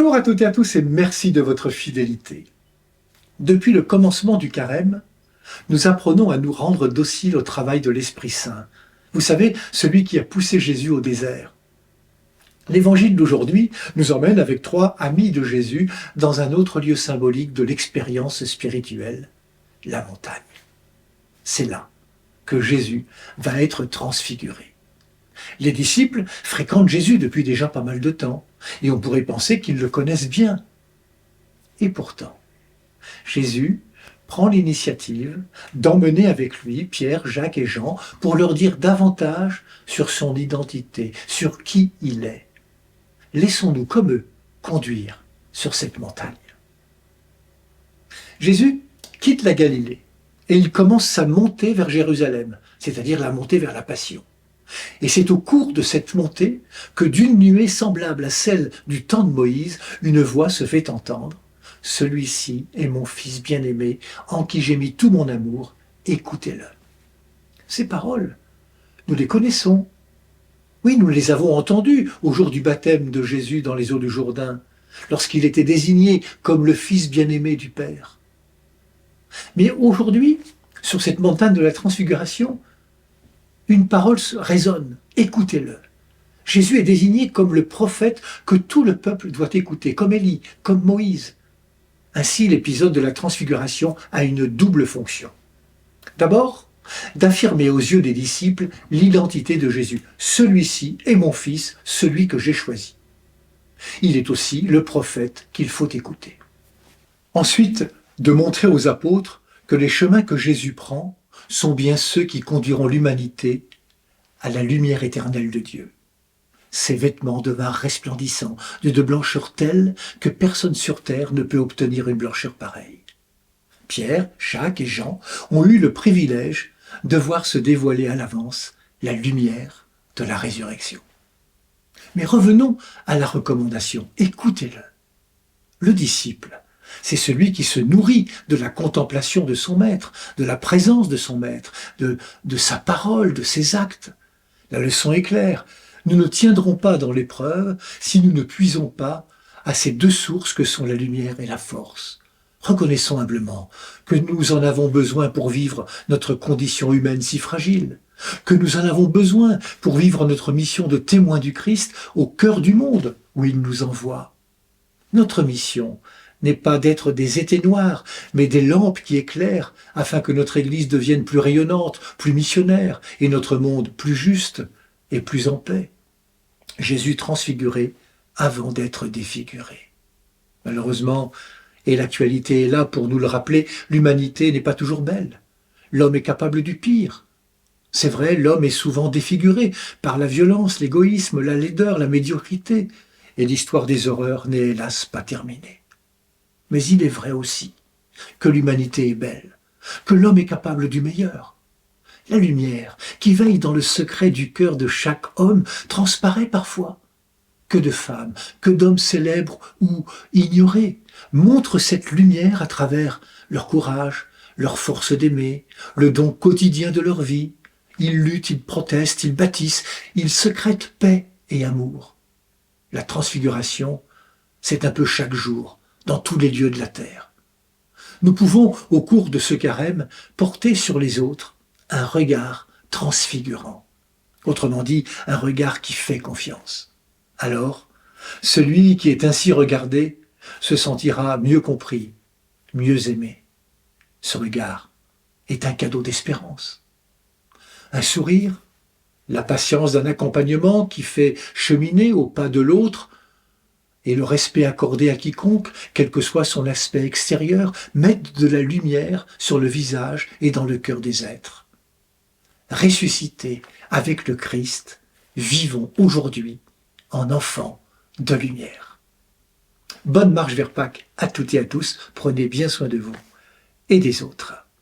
Bonjour à toutes et à tous et merci de votre fidélité. Depuis le commencement du carême, nous apprenons à nous rendre dociles au travail de l'Esprit Saint. Vous savez, celui qui a poussé Jésus au désert. L'évangile d'aujourd'hui nous emmène avec 3 amis de Jésus dans un autre lieu symbolique de l'expérience spirituelle, la montagne. C'est là que Jésus va être transfiguré. Les disciples fréquentent Jésus depuis déjà pas mal de temps, et on pourrait penser qu'ils le connaissent bien. Et pourtant, Jésus prend l'initiative d'emmener avec lui Pierre, Jacques et Jean pour leur dire davantage sur son identité, sur qui il est. Laissons-nous comme eux conduire sur cette montagne. Jésus quitte la Galilée et il commence sa montée vers Jérusalem, c'est-à-dire la montée vers la Passion. Et c'est au cours de cette montée que d'une nuée semblable à celle du temps de Moïse, une voix se fait entendre. « Celui-ci est mon Fils bien-aimé, en qui j'ai mis tout mon amour, écoutez-le. » Ces paroles, nous les connaissons. Oui, nous les avons entendues au jour du baptême de Jésus dans les eaux du Jourdain, lorsqu'il était désigné comme le Fils bien-aimé du Père. Mais aujourd'hui, sur cette montagne de la Transfiguration, une parole résonne, écoutez-le. Jésus est désigné comme le prophète que tout le peuple doit écouter, comme Élie, comme Moïse. Ainsi, l'épisode de la Transfiguration a une double fonction. D'abord, d'affirmer aux yeux des disciples l'identité de Jésus. Celui-ci est mon Fils, celui que j'ai choisi. Il est aussi le prophète qu'il faut écouter. Ensuite, de montrer aux apôtres que les chemins que Jésus prend sont bien ceux qui conduiront l'humanité à la lumière éternelle de Dieu. Ses vêtements devinrent resplendissants, de blancheur telle que personne sur terre ne peut obtenir une blancheur pareille. Pierre, Jacques et Jean ont eu le privilège de voir se dévoiler à l'avance la lumière de la résurrection. Mais revenons à la recommandation, écoutez-le. Le disciple, c'est celui qui se nourrit de la contemplation de son maître, de la présence de son maître, de sa parole, de ses actes. La leçon est claire. Nous ne tiendrons pas dans l'épreuve si nous ne puisons pas à ces 2 sources que sont la lumière et la force. Reconnaissons humblement que nous en avons besoin pour vivre notre condition humaine si fragile, que nous en avons besoin pour vivre notre mission de témoin du Christ au cœur du monde où il nous envoie. Notre mission n'est pas d'être des éteignoirs, mais des lampes qui éclairent, afin que notre Église devienne plus rayonnante, plus missionnaire, et notre monde plus juste et plus en paix. Jésus transfiguré avant d'être défiguré. Malheureusement, et l'actualité est là pour nous le rappeler, l'humanité n'est pas toujours belle. L'homme est capable du pire. C'est vrai, l'homme est souvent défiguré par la violence, l'égoïsme, la laideur, la médiocrité, et l'histoire des horreurs n'est hélas pas terminée. Mais il est vrai aussi que l'humanité est belle, que l'homme est capable du meilleur. La lumière qui veille dans le secret du cœur de chaque homme transparaît parfois. Que de femmes, que d'hommes célèbres ou ignorés montrent cette lumière à travers leur courage, leur force d'aimer, le don quotidien de leur vie. Ils luttent, ils protestent, ils bâtissent, ils sécrètent paix et amour. La transfiguration, c'est un peu chaque jour, dans tous les lieux de la terre. Nous pouvons, au cours de ce carême, porter sur les autres un regard transfigurant. Autrement dit, un regard qui fait confiance. Alors, celui qui est ainsi regardé se sentira mieux compris, mieux aimé. Ce regard est un cadeau d'espérance. Un sourire, la patience d'un accompagnement qui fait cheminer au pas de l'autre, et le respect accordé à quiconque, quel que soit son aspect extérieur, mettent de la lumière sur le visage et dans le cœur des êtres. Ressuscités avec le Christ, vivons aujourd'hui en enfants de lumière. Bonne marche vers Pâques à toutes et à tous, prenez bien soin de vous et des autres.